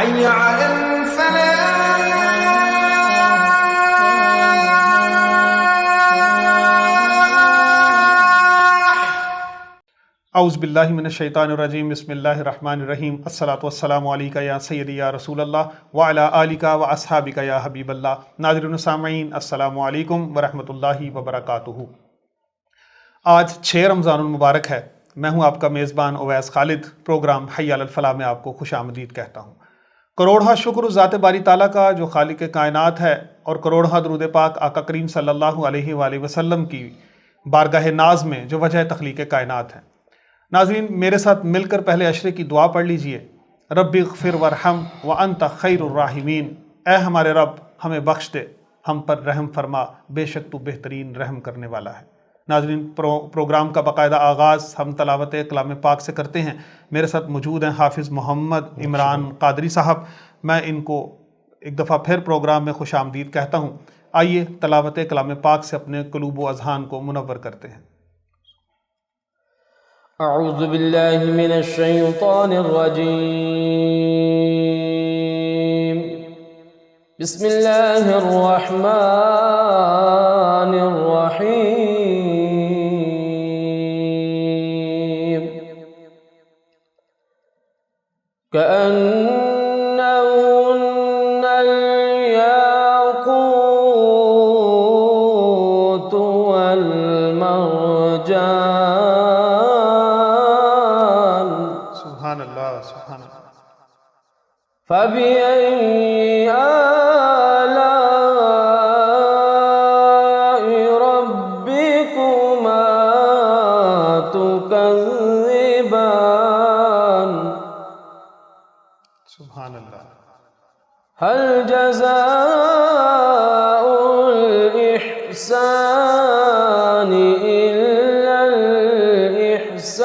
حي على اعوذ باللہ من الشیطان الرجیم، بسم اللہ الرحمن الرحیم، الصلاۃ والسلام علیکہ یا سیدی یا رسول اللہ وعلی آلکہ و اصحابکہ یا حبیب اللہ۔ ناظرین و سامعین، السلام علیکم ورحمۃ اللہ وبرکاتہ۔ آج 6 رمضان المبارک ہے۔ میں ہوں آپ کا میزبان اویس خالد۔ پروگرام حی علی الفلاح میں آپ کو خوش آمدید کہتا ہوں۔ کروڑہا شکر اس ذات باری تعالیٰ کا جو خالق کائنات ہے، اور کروڑہا درود پاک آقا کریم صلی اللہ علیہ وآلہ وسلم کی بارگاہ ناز میں جو وجہ تخلیق کائنات ہے۔ ناظرین، میرے ساتھ مل کر پہلے عشرے کی دعا پڑھ لیجئے۔ رب اغفر ورحم وانت خیر الراحمین، اے ہمارے رب ہمیں بخش دے، ہم پر رحم فرما، بے شک تو بہترین رحم کرنے والا ہے۔ ناظرین، پروگرام کا باقاعدہ آغاز ہم تلاوت کلام پاک سے کرتے ہیں۔ میرے ساتھ موجود ہیں حافظ محمد عمران قادری صاحب۔ میں ان کو ایک دفعہ پھر پروگرام میں خوش آمدید کہتا ہوں۔ آئیے تلاوت کلام پاک سے اپنے قلوب و اذہان کو منور کرتے ہیں۔ اعوذ باللہ من الشیطان الرجیم، بسم اللہ الرحمن الرحیم۔ كأنهن الياقوت والمرجان، سبحان اللہ، سبحان اللہ۔ فبأي آلاء ربكما تكذبان، سبحان اللہ۔ هل جزاء الإحسان إلا الإحسان،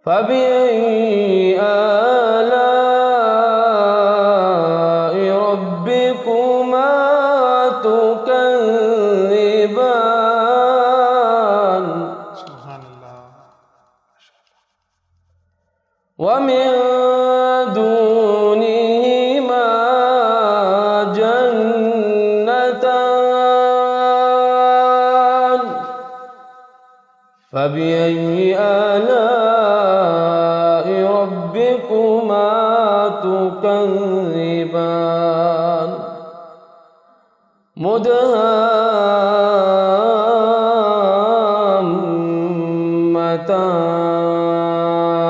فبأي آلاء ربكما تكذبان، سبحان اللہ۔ ومن دونهما جنتان، فبأي آلاء ربكما تكذبان،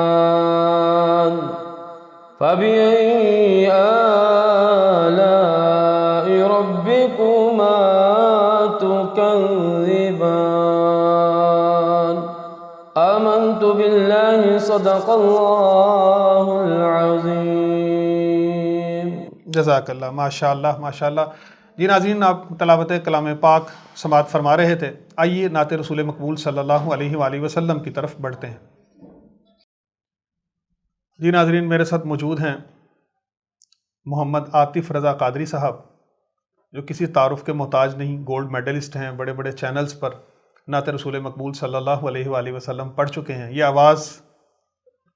مدهامتان، فبأي آلاء ربكما تكذبان۔ آمنت بالله، صدق اللہ العظیم۔ جزاک اللہ، ماشاء اللہ، ماشاء اللہ۔ جی ناظرین، آپ تلاوت کلام پاک سماعت فرما رہے تھے۔ آئیے نعت رسول مقبول صلی اللہ علیہ وآلہ وسلم کی طرف بڑھتے ہیں۔ جی ناظرین، میرے ساتھ موجود ہیں محمد عاطف رضا قادری صاحب، جو کسی تعارف کے محتاج نہیں، گولڈ میڈلسٹ ہیں، بڑے بڑے چینلز پر نعت رسول مقبول صلی اللہ علیہ وآلہ وسلم پڑھ چکے ہیں۔ یہ آواز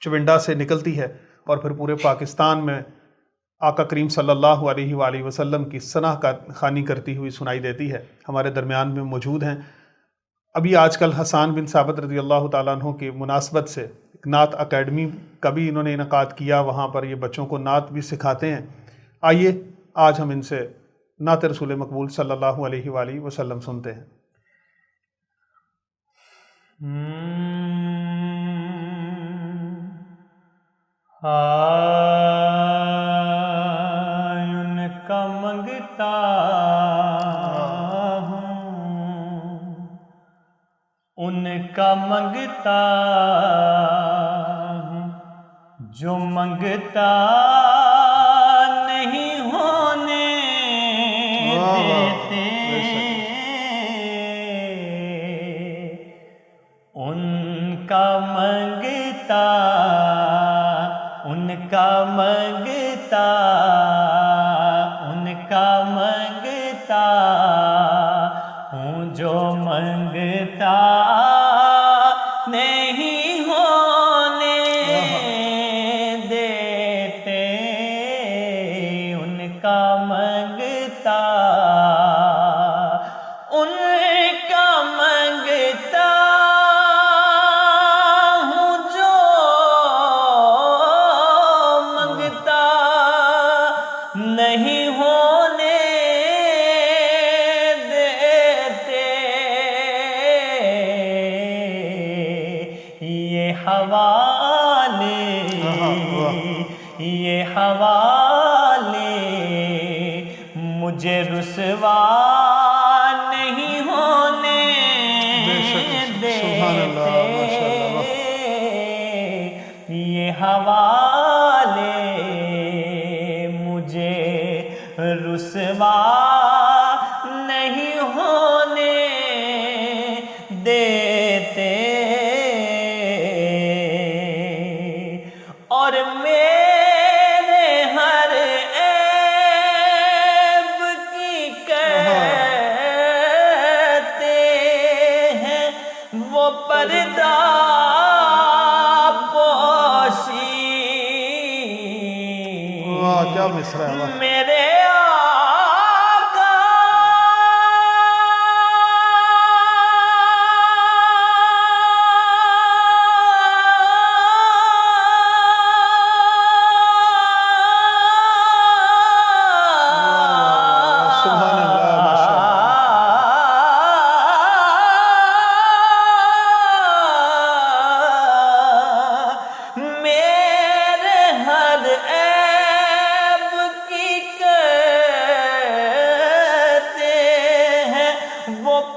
چونڈا سے نکلتی ہے اور پھر پورے پاکستان میں آقا کریم صلی اللہ علیہ وآلہ وسلم کی ثنا خوانی کرتی ہوئی سنائی دیتی ہے۔ ہمارے درمیان میں موجود ہیں۔ ابھی آج کل حسان بن ثابت رضی اللہ تعالیٰ عنہ کی مناسبت سے ایک نعت اکیڈمی کا بھی انہوں نے انعقاد کیا، وہاں پر یہ بچوں کو نعت بھی سکھاتے ہیں۔ آئیے آج ہم ان سے نعت رسول مقبول صلی اللہ علیہ وآلہ وسلم سنتے ہیں۔ ان کا منگتا ہوں، ان کا منگتا ہوں، جو منگتا نہیں ہونے دیتے، ان کا منگتا، ان کا منگتا، ان کا منگتا ہوں، جو منگتا نہیں ہونے حوالے یہ حوالے مجھے رسوا نہیں ہونے دیتے یہ حوالے مجھے رسوا نہیں ہونے دیتے اور میرے ہر عیب کی کہتے ہیں وہ پردہ پوشی کیا مصرع ہے میرے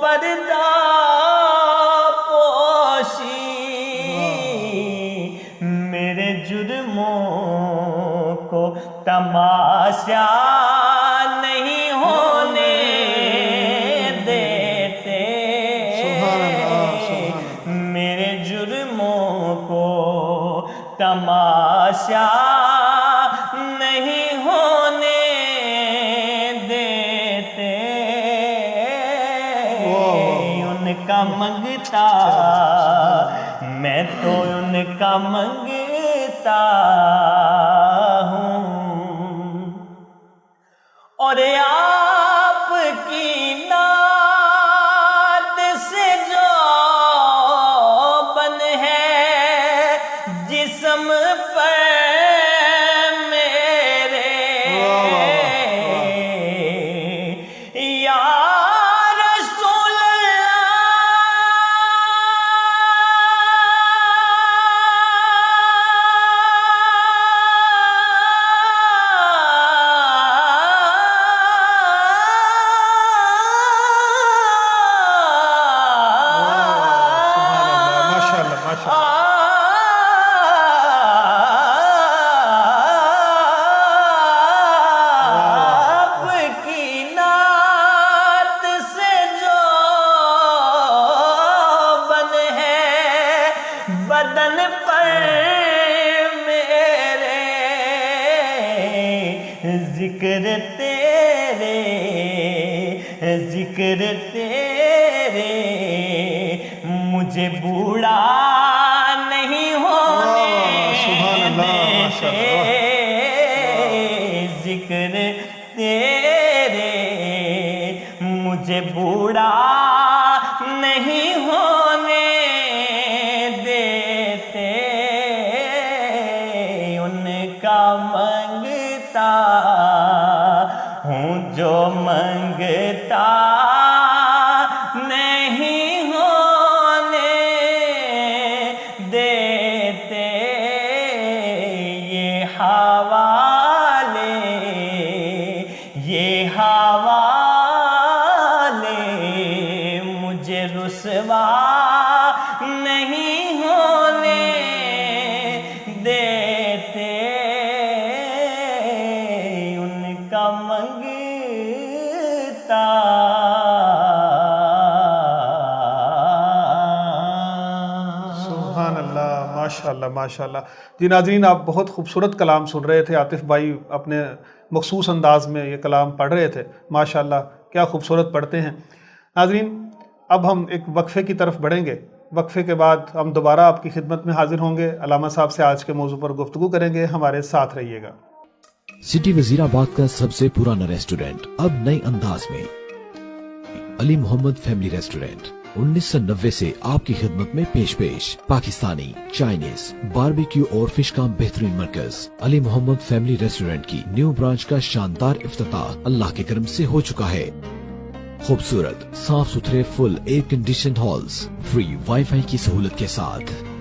پردہ پوشی میرے جرموں کو تماشا نہیں ہونے دیتے میرے جرموں کو تماشا نہیں ہونے دیتے ان کا منگتا میں تو ان کا منگتا ہوں اور آپ کی نعت سے جو بن ہے جسم پر میرے یا بدن پر میرے ذکر تیرے مجھے بوڑھا نہیں ہونے دیتے ذکر تیرے مجھے بوڑھا نہیں ہونے دیتے ان کا منگتا ہوں جو منگتا نہیں ہونے دیتے یہ حوالے مجھے رسوا نہیں ہونے دیتے ان کا منگتا سبحان اللہ ماشاءاللہ ماشاءاللہ جی ناظرین آپ بہت خوبصورت کلام سن رہے تھے عاطف بھائی اپنے مخصوص انداز میں یہ کلام پڑھ رہے تھے ماشاءاللہ کیا خوبصورت پڑھتے ہیں ناظرین اب ہم ایک وقفے کی طرف بڑھیں گے وقفے کے بعد ہم دوبارہ آپ کی خدمت میں حاضر ہوں گے علامہ صاحب سے آج کے موضوع پر گفتگو کریں گے ہمارے ساتھ رہیے گا سٹی وزیر آباد کا سب سے پرانا ریسٹورینٹ اب نئے انداز میں علی محمد فیملی ریسٹورینٹ 1990 سے آپ کی خدمت میں پیش پاکستانی چائنیز باربیکیو اور فش کا بہترین مرکز علی محمد فیملی ریسٹورینٹ کی نیو برانچ کا شاندار افتتاح اللہ کے کرم سے ہو چکا ہے خوبصورت صاف ستھرے full air conditioned halls free wifi کی سہولت کے ساتھ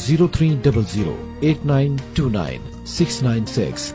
030089299696।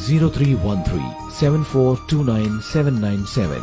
031374299797।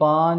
5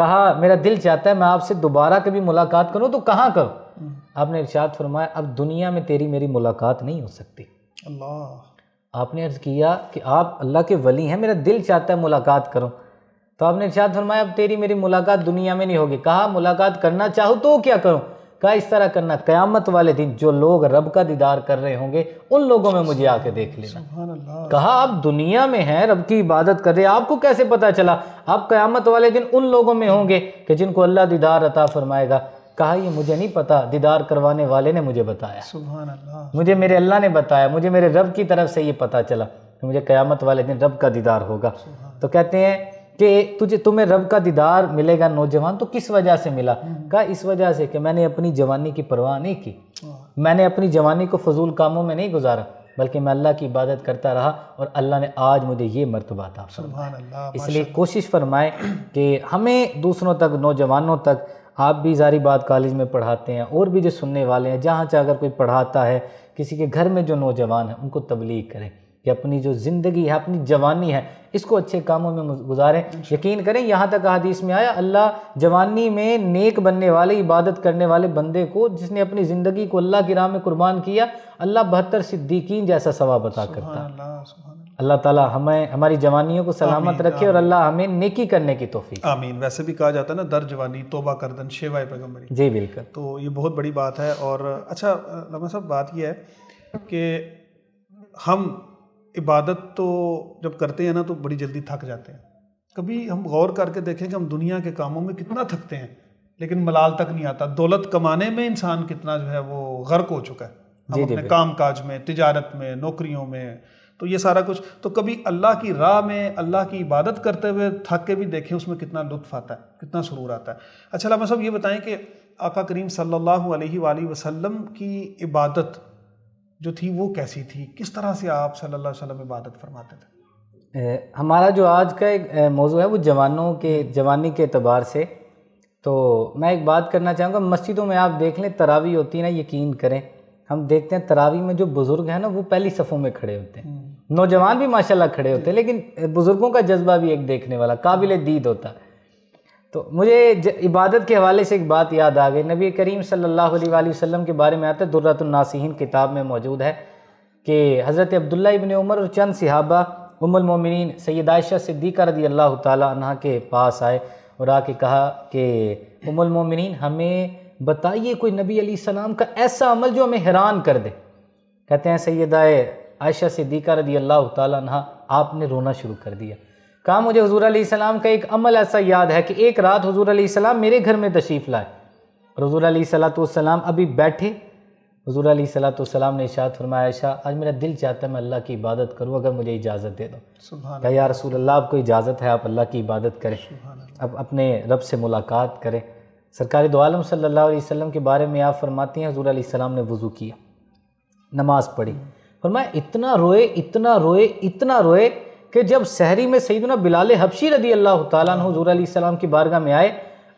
کہا میرا دل چاہتا ہے میں آپ سے دوبارہ کبھی ملاقات کروں تو کہاں کروں؟ آپ نے ارشاد فرمایا اب دنیا میں تیری میری ملاقات نہیں ہو سکتی۔ اللہ، آپ نے عرض کیا کہ آپ اللہ کے ولی ہیں، میرا دل چاہتا ہے ملاقات کروں، تو آپ نے ارشاد فرمایا اب تیری میری ملاقات دنیا میں نہیں ہوگی۔ کہا ملاقات کرنا چاہو تو کیا کروں؟ کہا اس طرح کرنا، قیامت والے دن جو لوگ رب کا دیدار کر رہے ہوں گے ان لوگوں میں مجھے آ کے دیکھ لینا۔ سبحان اللہ۔ کہا آپ دنیا میں ہیں، رب کی عبادت کر رہے، آپ کو کیسے پتا چلا؟ آپ قیامت والے دن ان لوگوں میں ہوں گے کہ جن کو اللہ دیدار عطا فرمائے گا۔ کہا یہ مجھے نہیں پتا، دیدار کروانے والے نے مجھے بتایا، سبحان اللہ۔ مجھے میرے اللہ نے بتایا، مجھے میرے رب کی طرف سے یہ پتا چلا کہ مجھے قیامت والے دن رب کا دیدار ہوگا۔ تو کہتے ہیں کہ تمہیں رب کا دیدار ملے گا نوجوان، تو کس وجہ سے ملا؟ کہا اس وجہ سے کہ میں نے اپنی جوانی کی پرواہ نہیں کی، میں نے اپنی جوانی کو فضول کاموں میں نہیں گزارا، بلکہ میں اللہ کی عبادت کرتا رہا اور اللہ نے آج مجھے یہ مرتبہ عطا فرمایا۔ سبحان اللہ۔ اس لیے کوشش فرمائیں کہ ہمیں دوسروں تک، نوجوانوں تک، آپ بھی زاری بات کالج میں پڑھاتے ہیں اور بھی جو سننے والے ہیں، جہاں چاہ اگر کوئی پڑھاتا ہے، کسی کے گھر میں جو نوجوان ہیں ان کو تبلیغ کریں کہ اپنی جو زندگی ہے، اپنی جوانی ہے، اس کو اچھے کاموں میں گزاریں۔ یقین کریں یہاں تک حدیث میں آیا اللہ جوانی میں نیک بننے والے، عبادت کرنے والے بندے کو جس نے اپنی زندگی کو اللہ کی راہ میں قربان کیا، اللہ 72 صدیقین جیسا ثواب عطا کرتا ہے۔ اللہ سبحان اللہ۔ اللہ تعالیٰ ہمیں ہماری جوانیوں کو سلامت رکھے اور اللہ ہمیں نیکی کرنے کی توفیق۔ آمین۔ ویسے بھی کہا جاتا ہے نا در جوانی توبہ کردن شیوائے پیغمبری، جی بالکل۔ تو یہ بہت بڑی بات ہے۔ اور اچھا علامہ صاحب بات یہ ہے کہ ہم عبادت تو جب کرتے ہیں نا تو بڑی جلدی تھک جاتے ہیں۔ کبھی ہم غور کر کے دیکھیں کہ ہم دنیا کے کاموں میں کتنا تھکتے ہیں لیکن ملال تک نہیں آتا۔ دولت کمانے میں انسان کتنا جو ہے وہ غرق ہو چکا ہے، ہم اپنے کام کاج میں، تجارت میں، نوکریوں میں، تو یہ سارا کچھ۔ تو کبھی اللہ کی راہ میں اللہ کی عبادت کرتے ہوئے تھک کے بھی دیکھیں اس میں کتنا لطف آتا ہے، کتنا سرور آتا ہے۔ اچھا علامہ صاحب یہ بتائیں کہ آقا کریم صلی اللہ علیہ وآلہ وسلم کی عبادت جو تھی وہ کیسی تھی؟ کس طرح سے آپ صلی اللہ علیہ وسلم عبادت فرماتے تھے؟ ہمارا جو آج کا ایک موضوع ہے وہ جوانی کے اعتبار سے، تو میں ایک بات کرنا چاہوں گا۔ مسجدوں میں آپ دیکھ لیں تراویح ہوتی ہے نا، یقین کریں ہم دیکھتے ہیں تراویح میں جو بزرگ ہیں نا وہ پہلی صفوں میں کھڑے ہوتے ہیں، نوجوان بھی ماشاءاللہ کھڑے ہوتے ہیں، لیکن بزرگوں کا جذبہ بھی ایک دیکھنے والا قابل دید ہوتا ہے۔ تو مجھے عبادت کے حوالے سے ایک بات یاد آ گئی۔ نبی کریم صلی اللہ علیہ وآلہ وسلم کے بارے میں آتا ہے، درۃ الناصحین کتاب میں موجود ہے کہ حضرت عبداللہ ابن عمر اور چند صحابہ ام المومنین سیدہ عائشہ صدیقہ رضی اللہ تعالی عنہ کے پاس آئے اور آ کے کہا کہ ام المومنین ہمیں بتائیے کوئی نبی علیہ السلام کا ایسا عمل جو ہمیں حیران کر دے۔ کہتے ہیں سیدہ عائشہ صدیقہ رضی اللہ تعالی عنہ آپ نے رونا شروع کر دیا۔ کہا مجھے حضور علیہ السلام کا ایک عمل ایسا یاد ہے کہ ایک رات حضور علیہ السلام میرے گھر میں تشریف لائے اور حضور علیہ السلام ابھی بیٹھے، حضور علیہ السلام نے ارشاد فرمایا عائشہ آج میرا دل چاہتا ہے میں اللہ کی عبادت کروں، اگر مجھے اجازت دے دو۔ سبحان کہا یا رسول اللہ آپ کو اجازت ہے، آپ اللہ کی عبادت کریں، اب اپنے رب سے ملاقات کریں۔ سرکار دو عالم صلی اللہ علیہ وسلم کے بارے میں آپ فرماتی ہیں حضور علیہ السلام نے وضو کیا، نماز پڑھی، فرمایا اتنا روئے اتنا روئے اتنا روئے کہ جب سحری میں سیدنا بلال حبشی رضی اللہ تعالیٰ عنہ حضور علیہ السلام کی بارگاہ میں آئے،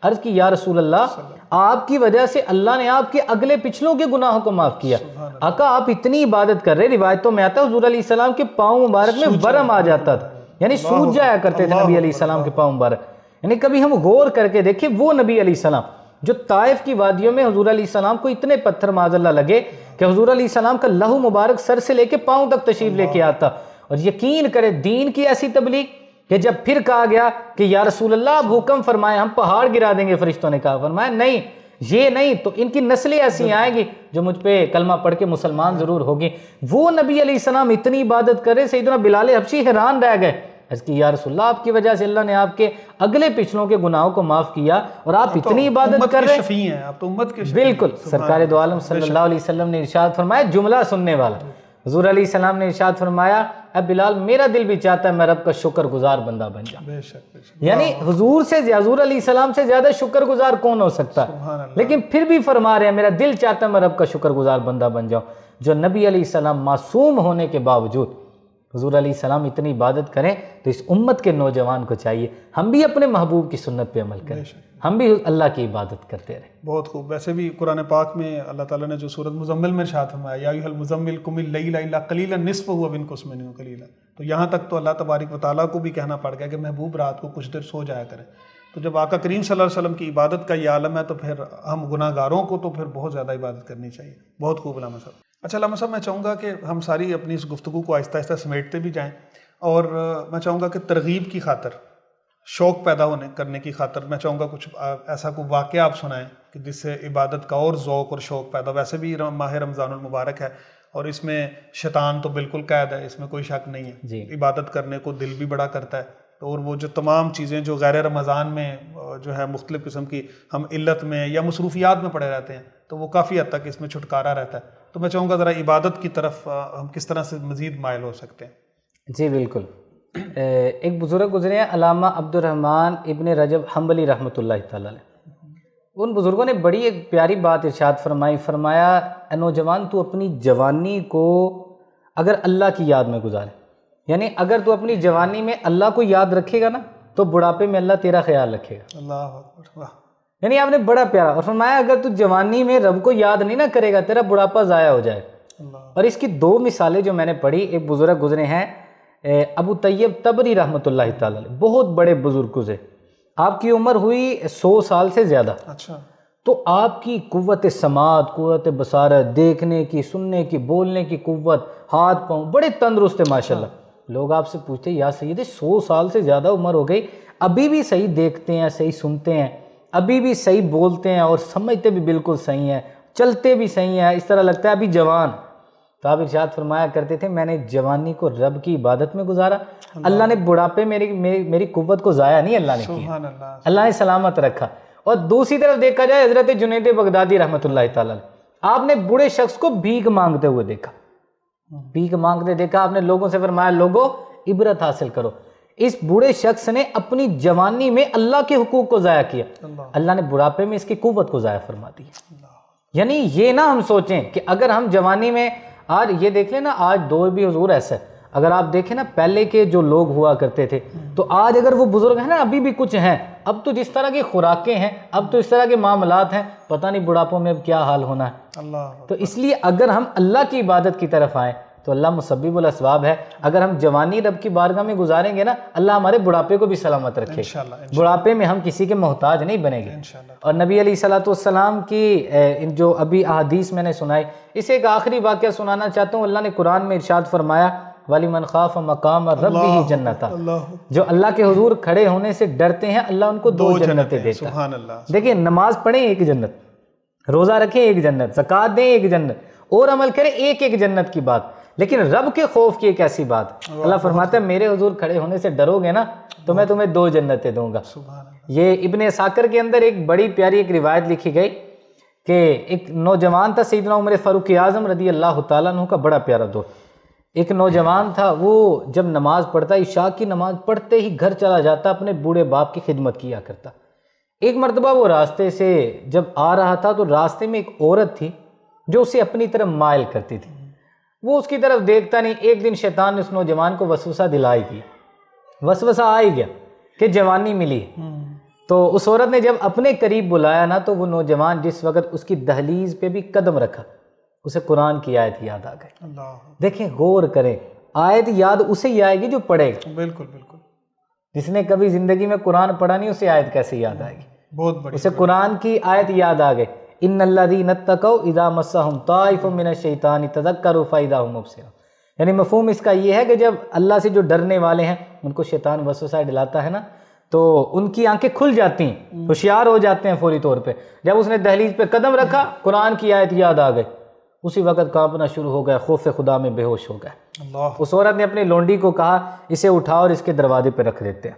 عرض کی یا رسول اللہ آپ کی وجہ سے اللہ نے آپ کے اگلے پچھلوں کے گناہوں کو معاف کیا۔ آقا آپ اتنی عبادت کر رہے، روایتوں میں آتا ہے حضور علیہ السلام کے پاؤں مبارک میں ورم آ جاتا تھا، یعنی سوج جایا کرتے تھے نبی علیہ السلام کے پاؤں مبارک۔ یعنی کبھی ہم غور کر کے دیکھیں وہ نبی علیہ السلام جو طائف کی وادیوں میں حضور علیہ السلام کو اتنے پتھر معاذ اللہ لگے کہ حضور علیہ السلام کا لہو مبارک سر سے لے کے پاؤں تک تشریف لے کے آتا، اور یقین کرے دین کی ایسی تبلیغ کہ جب پھر کہا گیا کہ یا رسول اللہ آپ حکم فرمائیں ہم پہاڑ گرا دیں گے، فرشتوں نے کہا، فرمایا نہیں یہ نہیں تو ان کی نسلیں ایسی آئیں گی جو مجھ پہ کلمہ پڑھ کے مسلمان ضرور ہوگی۔ وہ نبی علیہ السلام اتنی عبادت کرے، سیدنا بلال حبشی حیران رہ گئے، اس کی یا رسول اللہ آپ کی وجہ سے اللہ نے آپ کے اگلے پچھلوں کے گناہوں کو معاف کیا اور آپ اتنی عبادت کر رہے ہیں۔ شفیع ہیں آپ تو امت کے شفیع۔ بالکل سرکار دو عالم صلی اللہ علیہ وسلم نے ارشاد فرمایا جملہ سننے والا، حضور علیہ السلام نے ارشاد فرمایا اے بلال میرا دل بھی چاہتا ہے میں رب کا شکر گزار بندہ بن جاؤں۔ بے شک بے شک۔ یعنی حضور علیہ السلام سے زیادہ شکر گزار کون ہو سکتا ہے، لیکن پھر بھی فرما رہے ہیں میرا دل چاہتا ہے میں رب کا شکر گزار بندہ بن جاؤں۔ جو نبی علیہ السلام معصوم ہونے کے باوجود حضور علیہ السلام اتنی عبادت کریں تو اس امت کے نوجوان کو چاہیے ہم بھی اپنے محبوب کی سنت پہ عمل کریں، ہم بھی اللہ کی عبادت کرتے رہیں۔ بہت خوب۔ ویسے بھی قرآن پاک میں اللہ تعالیٰ نے جو سورۃ مزمل میں ارشاد فرمایا یا ایھا المزمل قم اللیل الا قلیلا نصفہ وانقص منہ قلیلا، تو یہاں تک تو اللہ تبارک و تعالیٰ کو بھی کہنا پڑ گیا کہ محبوب رات کو کچھ دیر سو جایا کریں تو جب آقا کریم صلی اللہ علیہ وسلم کی عبادت کا یہ عالم ہے تو پھر ہم گناہ گاروں کو تو پھر بہت زیادہ عبادت کرنی چاہیے. بہت خوب علامہ صاحب. اچھا علامہ صاحب، میں چاہوں گا کہ ہم ساری اپنی اس گفتگو کو آہستہ آہستہ سمیٹتے بھی جائیں، اور میں چاہوں گا کہ ترغیب کی خاطر، شوق پیدا کرنے کی خاطر میں چاہوں گا کچھ ایسا کوئی واقعہ آپ سنائیں کہ جس سے عبادت کا اور ذوق اور شوق پیدا. ویسے بھی ماہ رمضان المبارک ہے اور اس میں شیطان تو بالکل قید ہے، اس میں کوئی شک نہیں ہے. جی. عبادت کرنے کو دل بھی بڑا کرتا ہے، اور وہ جو تمام چیزیں جو غیر رمضان میں جو ہے مختلف قسم کی ہم علت میں یا مصروفیات میں پڑے رہتے ہیں، تو وہ کافی حد تک اس میں چھٹکارا رہتا ہے. تو میں چاہوں گا ذرا عبادت کی طرف ہم کس طرح سے مزید مائل ہو سکتے ہیں. جی بالکل. ایک بزرگ گزرے ہیں علامہ عبد الرحمن ابن رجب حنبلی رحمۃ اللہ تعالی علیہ. ان بزرگوں نے بڑی ایک پیاری بات ارشاد فرمائی. فرمایا اے نوجوان، تو اپنی جوانی کو اگر اللہ کی یاد میں گزارے، یعنی اگر تو اپنی جوانی میں اللہ کو یاد رکھے گا نا تو بڑھاپے میں اللہ تیرا خیال رکھے گا. اللہ اکبر. واہ. یعنی آپ نے بڑا پیارا. اور فرمایا اگر تو جوانی میں رب کو یاد نہیں نہ کرے گا تیرا بڑھاپا ضائع ہو جائے. اور اس کی دو مثالیں جو میں نے پڑھی، ایک بزرگ گزرے ہیں ابو طیب تبری رحمۃ اللہ تعالی علیہ، بہت بڑے بزرگ گزرے. آپ کی عمر ہوئی 100 سال سے زیادہ. اچھا. تو آپ کی قوت سماعت، قوت بصارت، دیکھنے کی، سننے کی، بولنے کی قوت، ہاتھ پاؤں بڑے تندرست ہیں ماشاءاللہ. لوگ آپ سے پوچھتے یا سید 100 سال سے زیادہ عمر ہو گئی، ابھی بھی صحیح دیکھتے ہیں، صحیح سنتے ہیں، ابھی بھی صحیح بولتے ہیں اور سمجھتے بھی بالکل صحیح ہیں، چلتے بھی صحیح ہیں، اس طرح لگتا ہے ابھی جوان. تو آپ ارشاد فرمایا کرتے تھے میں نے جوانی کو رب کی عبادت میں گزارا، اللہ نے بڑھاپے میری قوت کو ضائع نہیں اللہ نے کیا، اللہ نے سلامت رکھا. اور دوسری طرف دیکھا جائے حضرت جنید بغدادی رحمۃ اللہ تعالی علیہ، آپ نے بوڑھے شخص کو بھیک مانگتے ہوئے دیکھا، بھیک مانگتے دیکھا. آپ نے لوگوں سے فرمایا لوگوں عبرت حاصل کرو. اس بوڑھے شخص نے اپنی جوانی میں اللہ کے حقوق کو ضائع کیا، اللہ نے بڑھاپے میں اس کی قوت کو ضائع فرما دی. یعنی یہ نہ ہم سوچیں کہ اگر ہم جوانی میں، آج یہ دیکھ لیں نا، آج دور بھی حضور ایسا ہے. اگر آپ دیکھیں نا پہلے کے جو لوگ ہوا کرتے تھے، تو آج اگر وہ بزرگ ہیں نا ابھی بھی کچھ ہیں، اب تو جس طرح کی خوراکیں ہیں، اب تو اس طرح کے معاملات ہیں، پتہ نہیں بڑھاپوں میں اب کیا حال ہونا ہے. تو اس لیے اگر ہم اللہ کی عبادت کی طرف آئیں تو اللہ مسبب الاسباب ہے. اگر ہم جوانی رب کی بارگاہ میں گزاریں گے نا، اللہ ہمارے بڑھاپے کو بھی سلامت رکھے. بڑھاپے میں ہم کسی کے محتاج نہیں بنیں گے. اور نبی علیہ الصلوۃ والسلام کی جو ابھی احادیث میں نے سنائی، اسے ایک آخری واقعہ سنانا چاہتا ہوں. اللہ نے قرآن میں ارشاد فرمایا وَلِمَنْ خَافَ مَقَامَ رَبِّهِ جَنَّتَانِ، جو اللہ کے حضور کھڑے ہونے سے ڈرتے ہیں اللہ ان کو 2 جنتیں دیتا ہے. دیکھیں نماز پڑھیں ایک جنت، روزہ رکھیں ایک جنت، زکوٰۃ دیں ایک جنت، اور عمل کریں ایک جنت کی بات. لیکن رب کے خوف کی ایک ایسی بات، اللہ فرماتا ہے میرے حضور کھڑے ہونے سے ڈرو گے نا تو میں تمہیں 2 جنتیں دوں گا. یہ ابن ساکر کے اندر ایک بڑی پیاری ایک روایت لکھی گئی کہ ایک نوجوان تھا، سیدنا عمر فاروق اعظم رضی اللہ تعالیٰ عنہ کا بڑا پیارا دوست. ایک نوجوان تھا، وہ جب نماز پڑھتا، عشاء کی نماز پڑھتے ہی گھر چلا جاتا، اپنے بوڑھے باپ کی خدمت کیا کرتا. ایک مرتبہ وہ راستے سے جب آ رہا تھا تو راستے میں ایک عورت تھی جو اسے اپنی طرف مائل کرتی تھی. وہ اس کی طرف دیکھتا نہیں. ایک دن شیطان نے اس نوجوان کو وسوسہ دلا ہی دیا، وسوسہ آ ہی گیا کہ جوانی ملی. تو اس عورت نے جب اپنے قریب بلایا نا تو وہ نوجوان جس وقت اس کی دہلیز پہ بھی قدم رکھا، اسے قرآن کی آیت یاد آ گئی. دیکھیں غور کریں، آیت یاد اسے ہی آئے گی جو پڑھے گا. بالکل بالکل. جس نے کبھی زندگی میں قرآن پڑھا نہیں اسے آیت کیسے یاد آئے گی؟ بہت بڑی. اسے قرآن کی آیت یاد آ گئی، ان الذین اتقوا اذا مسهم طائف من الشیطان تذکروا فاذا هم مبصرون. یعنی مفہوم اس کا یہ ہے کہ جب اللہ سے جو ڈرنے والے ہیں ان کو شیطان وسوسہ ڈلاتا ہے نا تو ان کی آنکھیں کھل جاتی ہیں، ہوشیار ہو جاتے ہیں فوری طور پہ. جب اس نے دہلیز پہ قدم رکھا قرآن کی آیت یاد آ گئی، اسی وقت کانپنا شروع ہو گیا، خوف خدا میں بے ہوش ہو گیا. اس عورت نے اپنی لونڈی کو کہا اسے اٹھاؤ اور اس کے دروازے پہ رکھ دیتے ہیں.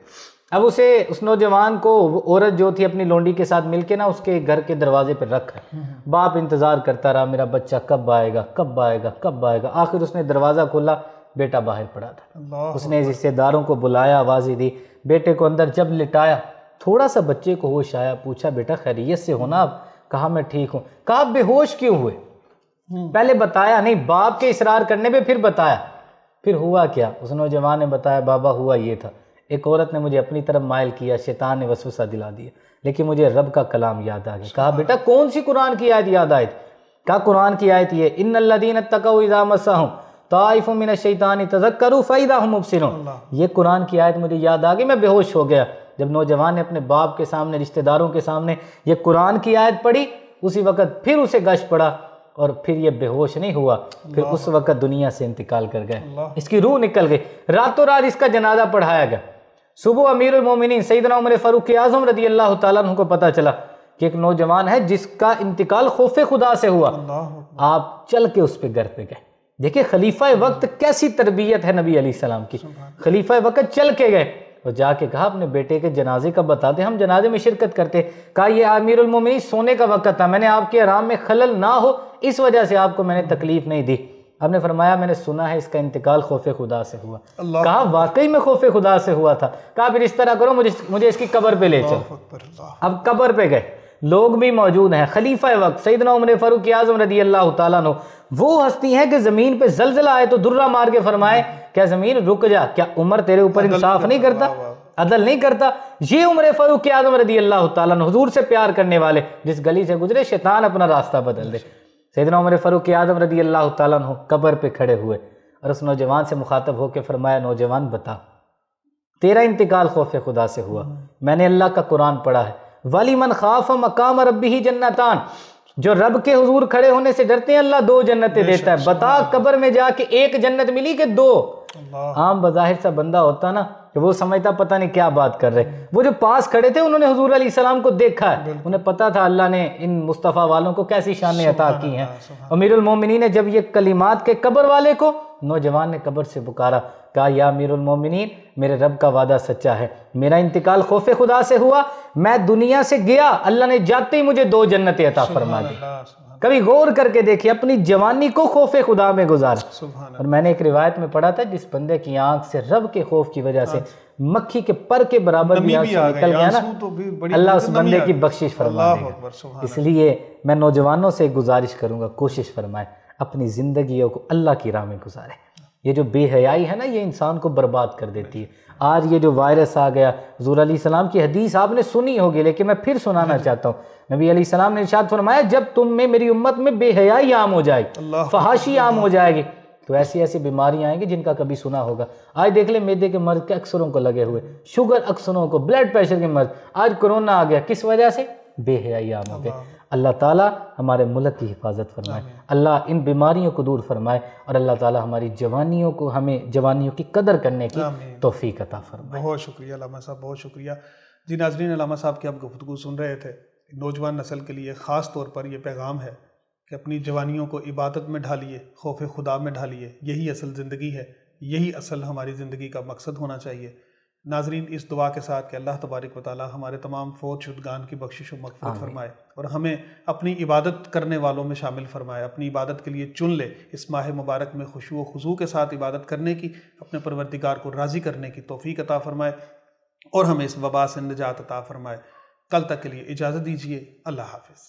اب اس نوجوان کو وہ عورت جو تھی اپنی لونڈی کے ساتھ مل کے نا اس کے گھر کے دروازے پہ رکھا. باپ انتظار کرتا رہا میرا بچہ کب آئے گا کب آئے گا کب آئے گا. آخر اس نے دروازہ کھولا، بیٹا باہر پڑا تھا. اس نے رشتے داروں کو بلایا، آوازیں دی، بیٹے کو اندر جب لٹایا تھوڑا سا بچے کو ہوش آیا. پوچھا بیٹا خیریت سے ہونا؟ اب کہا میں ٹھیک ہوں. کہا بے ہوش کیوں ہوئے؟ پہلے بتایا نہیں، باپ کے اصرار کرنے پہ پھر بتایا. پھر ہوا کیا؟ اس نوجوان نے بتایا بابا ہوا یہ تھا، ایک عورت نے مجھے اپنی طرف مائل کیا، شیطان نے وسوسہ دلا دیا، لیکن مجھے رب کا کلام یاد آ گیا. کہا بیٹا کون سی قرآن کی آیت یاد آئی؟ کہا قرآن کی آیت یہ ان الذین اتقوا اذا مسهم طائف من الشیطان تذکروا فاذا هم مبصرون. یہ قرآن کی آیت مجھے یاد آ گئی، میں بے ہوش ہو گیا. جب نوجوان نے اپنے باپ کے سامنے، رشتہ داروں کے سامنے یہ قرآن کی آیت پڑھی، اسی وقت پھر اسے گش پڑا اور پھر یہ بے ہوش نہیں ہوا، پھر اس وقت دنیا سے انتقال کر گئے، اس کی روح نکل گئی۔ راتوں رات اس کا جنازہ پڑھایا گیا۔ صبح امیر المومنین سیدنا عمر فاروق اعظم رضی اللہ تعالیٰ عنہ کو پتہ چلا کہ ایک نوجوان ہے جس کا انتقال خوف خدا سے ہوا۔ آپ چل کے اس پہ گھر پہ گئے۔ دیکھیں خلیفہ وقت کیسی تربیت ہے نبی علیہ السلام کی۔ خلیفہ وقت چل کے گئے اور جا کے کہا اپنے بیٹے کے جنازے کا بتا دیں، ہم جنازے میں شرکت کرتے۔ کہا یہ امیر المومنین سونے کا وقت تھا، میں نے آپ کے آرام میں خلل نہ ہو اس وجہ سے آپ کو میں نے تکلیف نہیں دی۔ آپ نے فرمایا میں نے سنا ہے اس کا انتقال خوف خدا سے ہوا۔ کہا واقعی میں خوف خدا سے ہوا تھا۔ کہا پھر اس طرح کرو مجھے اس کی قبر پہ لے چلو۔ اب قبر پہ گئے، لوگ بھی موجود ہیں، خلیفہ وقت سیدنا عمر فاروق اعظم رضی اللہ تعالیٰ عنہ وہ ہستی ہیں کہ زمین پہ زلزلہ آئے تو درہ مار کے فرمائے کیا زمین رک جا، کیا عمر تیرے اوپر انصاف نہیں کرتا، عدل نہیں کرتا؟ یہ عمر فاروق اعظم رضی اللہ تعالیٰ عنہ حضور سے پیار کرنے والے، جس گلی سے گزرے شیطان اپنا راستہ بدل دے۔ سیدنا عمر فاروق اعظم رضی اللہ تعالیٰ عنہ قبر پہ کھڑے ہوئے اور اس نوجوان سے مخاطب ہو کے فرمایا نوجوان بتا، تیرا انتقال خوف خدا سے ہوا، میں نے اللہ کا قرآن پڑھا ہے، وَلِمَنْ خَافَ مَقَامَ رَبِّهِ جَنَّتَانِ، جو رب کے حضور کھڑے ہونے سے ڈرتے ہیں اللہ 2 جنتیں دیتا ہے۔ بتا قبر میں جا کے 1 جنت ملی کہ 2؟ عام بظاہر سا بندہ ہوتا نا کہ وہ سمجھتا پتہ نہیں کیا بات کر رہے۔ وہ جو پاس کھڑے تھے انہوں نے حضور علیہ السلام کو دیکھا ہے، انہیں پتا تھا اللہ نے ان مصطفیٰ والوں کو کیسی شانیں عطا کی ہیں۔ امیر المومنین نے جب یہ کلمات کے قبر والے کو، نوجوان نے قبر سے پکارا، کہا یا امیر المومنین میرے رب کا وعدہ سچا ہے، میرا انتقال خوف خدا سے ہوا، میں دنیا سے گیا اللہ نے جاتے ہی مجھے 2 جنتیں عطا فرما دی۔ کبھی غور کر کے دیکھیں اپنی جوانی کو خوف خدا میں گزارا۔ اور میں نے ایک روایت میں پڑھا تھا جس بندے کی آنکھ سے رب کے خوف کی وجہ سے مکھی کے پر کے برابر بھی آنسو نکل گیا نا، اللہ اس بندے کی بخشش فرما دے گا۔ اس لیے میں نوجوانوں سے گزارش کروں گا کوشش فرمائیں اپنی زندگیوں کو اللہ کی راہ میں گزاریں۔ یہ جو بے حیائی ہے نا یہ انسان کو برباد کر دیتی ہے۔ آج یہ جو وائرس آ گیا، حضور علیہ السلام کی حدیث آپ نے سنی ہوگی لیکن میں پھر سنانا چاہتا ہوں۔ نبی علیہ السلام نے ارشاد فرمایا جب تم میں میری امت میں بے حیائی عام ہو جائے گی، فحاشی عام ہو جائے گی، تو ایسی ایسی بیماریاں آئیں گی جن کا کبھی سنا ہوگا۔ آج دیکھ لیں معدے کے مرض کے اکثروں کو لگے ہوئے، شوگر اکثروں کو، بلڈ پریشر کے مرض، آج کرونا آ گیا، کس وجہ سے؟ بے حیائی عام ہو گئے۔ اللہ تعالیٰ ہمارے ملک کی حفاظت فرمائے، اللہ ان بیماریوں کو دور فرمائے، اور اللہ تعالیٰ ہماری جوانیوں کو، ہمیں جوانیوں کی قدر کرنے کی توفیق عطا فرمائے۔ بہت شکریہ علامہ صاحب، بہت شکریہ۔ جی ناظرین، علامہ صاحب کی آپ گفتگو سن رہے تھے۔ نوجوان نسل کے لیے خاص طور پر یہ پیغام ہے کہ اپنی جوانیوں کو عبادت میں ڈھالیے، خوف خدا میں ڈھالیے، یہی اصل زندگی ہے، یہی اصل ہماری زندگی کا مقصد ہونا چاہیے۔ ناظرین، اس دعا کے ساتھ کہ اللہ تبارک و تعالیٰ ہمارے تمام فوت شدگان کی بخشش و مغفرت فرمائے اور ہمیں اپنی عبادت کرنے والوں میں شامل فرمائے، اپنی عبادت کے لیے چن لے، اس ماہ مبارک میں خشوع و خضوع کے ساتھ عبادت کرنے کی، اپنے پروردگار کو راضی کرنے کی توفیق عطا فرمائے اور ہمیں اس وبا سے نجات عطا فرمائے۔ کل تک کے لیے اجازت دیجیے، اللہ حافظ۔